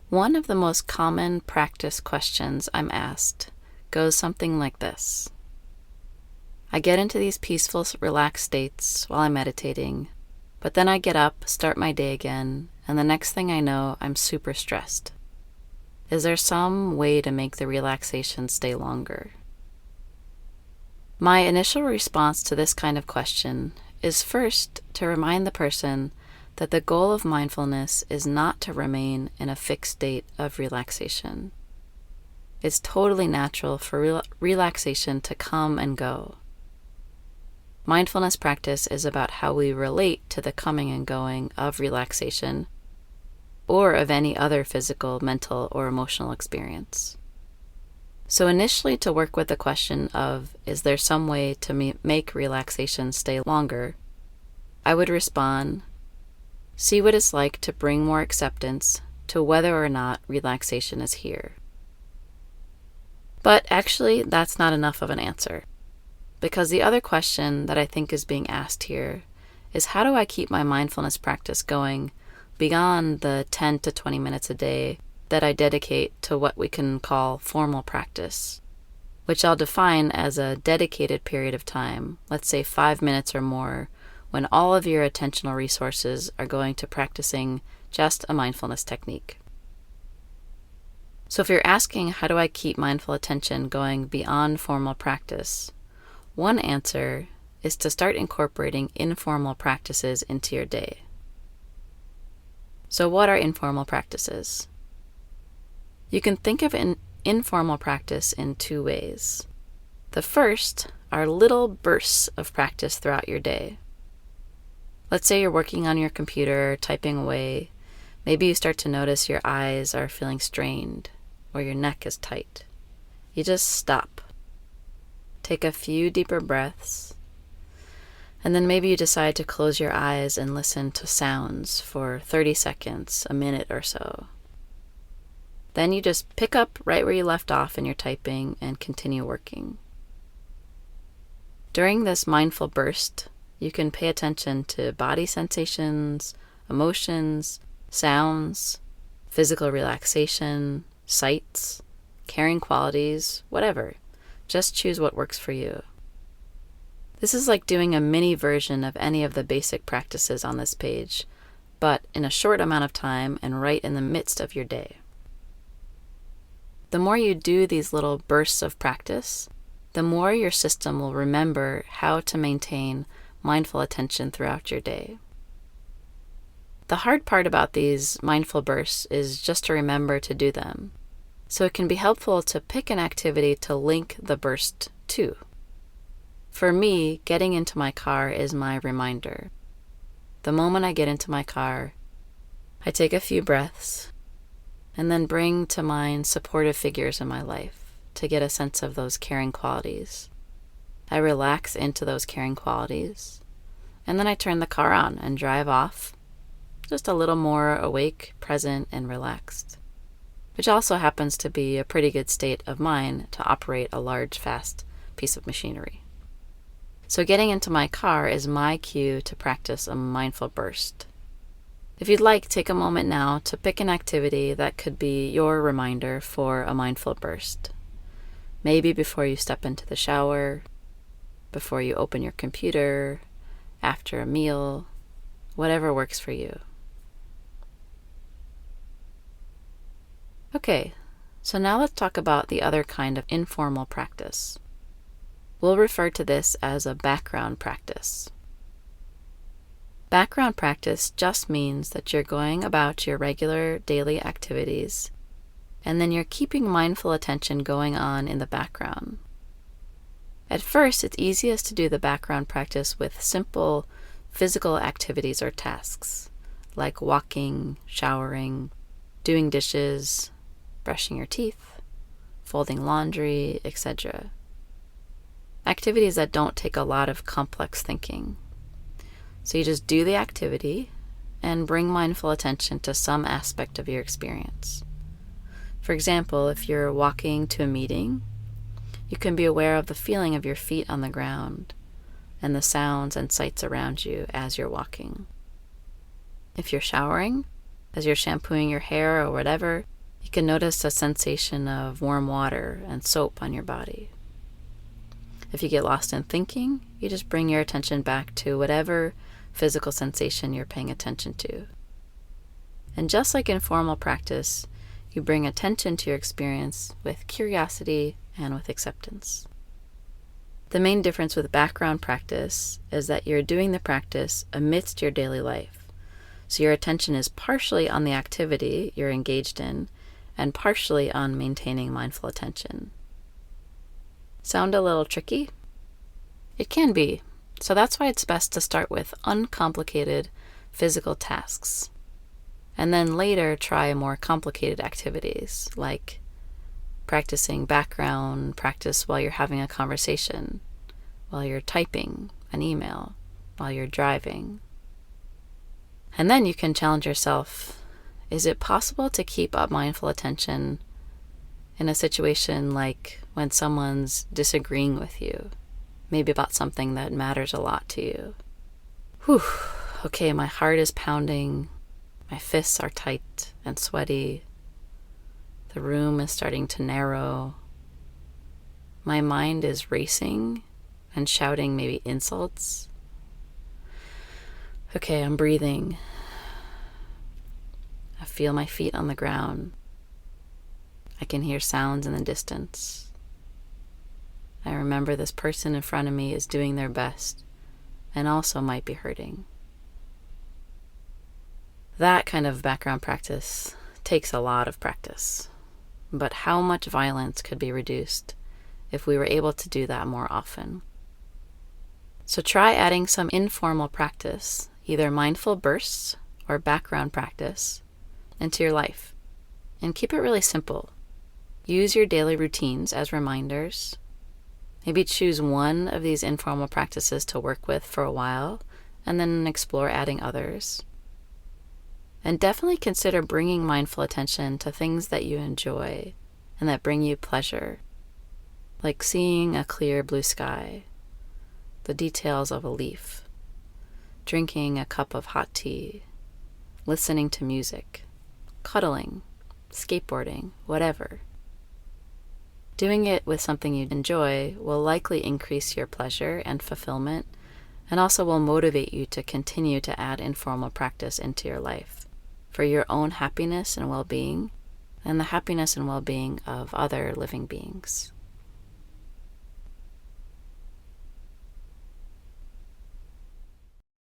One of the most common practice questions I'm asked goes something like this. I get into these peaceful, relaxed states while I'm meditating, but then I get up, start my day again, and the next thing I know, I'm super stressed. Is there some way to make the relaxation stay longer? My initial response to this kind of question is first to remind the person that the goal of mindfulness is not to remain in a fixed state of relaxation. It's totally natural for relaxation to come and go. Mindfulness practice is about how we relate to the coming and going of relaxation or of any other physical, mental, or emotional experience. So initially, to work with the question of, is there some way to make relaxation stay longer, I would respond, see what it's like to bring more acceptance to whether or not relaxation is here. But actually, that's not enough of an answer, because the other question that I think is being asked here is, how do I keep my mindfulness practice going beyond the 10 to 20 minutes a day that I dedicate to what we can call formal practice, which I'll define as a dedicated period of time, let's say 5 minutes or more, when all of your attentional resources are going to practicing just a mindfulness technique. So if you're asking, how do I keep mindful attention going beyond formal practice, one answer is to start incorporating informal practices into your day. So what are informal practices? You can think of an informal practice in two ways. The first are little bursts of practice throughout your day. Let's say you're working on your computer, typing away. Maybe you start to notice your eyes are feeling strained or your neck is tight. You just stop. Take a few deeper breaths, and then maybe you decide to close your eyes and listen to sounds for 30 seconds, a minute or so. Then you just pick up right where you left off in your typing and continue working. During this mindful burst, you can pay attention to body sensations, emotions, sounds, physical relaxation, sights, caring qualities, whatever. Just choose what works for you. This is like doing a mini version of any of the basic practices on this page, but in a short amount of time and right in the midst of your day. The more you do these little bursts of practice, the more your system will remember how to maintain mindful attention throughout your day. The hard part about these mindful bursts is just to remember to do them. So it can be helpful to pick an activity to link the burst to. For me, getting into my car is my reminder. The moment I get into my car, I take a few breaths and then bring to mind supportive figures in my life to get a sense of those caring qualities. I relax into those caring qualities, and then I turn the car on and drive off, just a little more awake, present, and relaxed, which also happens to be a pretty good state of mind to operate a large, fast piece of machinery. So getting into my car is my cue to practice a mindful burst. If you'd like, take a moment now to pick an activity that could be your reminder for a mindful burst. Maybe before you step into the shower, before you open your computer, after a meal, whatever works for you. Okay, so now let's talk about the other kind of informal practice. We'll refer to this as a background practice. Background practice just means that you're going about your regular daily activities, and then you're keeping mindful attention going on in the background. At first, it's easiest to do the background practice with simple physical activities or tasks, like walking, showering, doing dishes, brushing your teeth, folding laundry, etc. Activities that don't take a lot of complex thinking. So you just do the activity and bring mindful attention to some aspect of your experience. For example, if you're walking to a meeting, you can be aware of the feeling of your feet on the ground and the sounds and sights around you as you're walking. If you're showering, as you're shampooing your hair or whatever, You can notice a sensation of warm water and soap on your body. If you get lost in thinking, you just bring your attention back to whatever physical sensation you're paying attention to. And just like in formal practice, you bring attention to your experience with curiosity and with acceptance. The main difference with background practice is that you're doing the practice amidst your daily life. So your attention is partially on the activity you're engaged in and partially on maintaining mindful attention. Sound a little tricky? It can be. So that's why it's best to start with uncomplicated physical tasks, and then later try more complicated activities like practicing background practice while you're having a conversation, while you're typing an email, while you're driving. And then you can challenge yourself, is it possible to keep up mindful attention in a situation like when someone's disagreeing with you, maybe about something that matters a lot to you? Whew, okay, my heart is pounding, my fists are tight and sweaty, the room is starting to narrow, my mind is racing and shouting maybe insults. Okay, I'm breathing. I feel my feet on the ground. I can hear sounds in the distance. I remember this person in front of me is doing their best and also might be hurting. That kind of background practice takes a lot of practice. But how much violence could be reduced if we were able to do that more often? So try adding some informal practice, either mindful bursts or background practice, into your life. And keep it really simple. Use your daily routines as reminders. Maybe choose one of these informal practices to work with for a while, and then explore adding others. And definitely consider bringing mindful attention to things that you enjoy and that bring you pleasure, like seeing a clear blue sky, the details of a leaf, drinking a cup of hot tea, listening to music, cuddling, skateboarding, whatever. Doing it with something you enjoy will likely increase your pleasure and fulfillment, and also will motivate you to continue to add informal practice into your life for your own happiness and well-being, and the happiness and well-being of other living beings.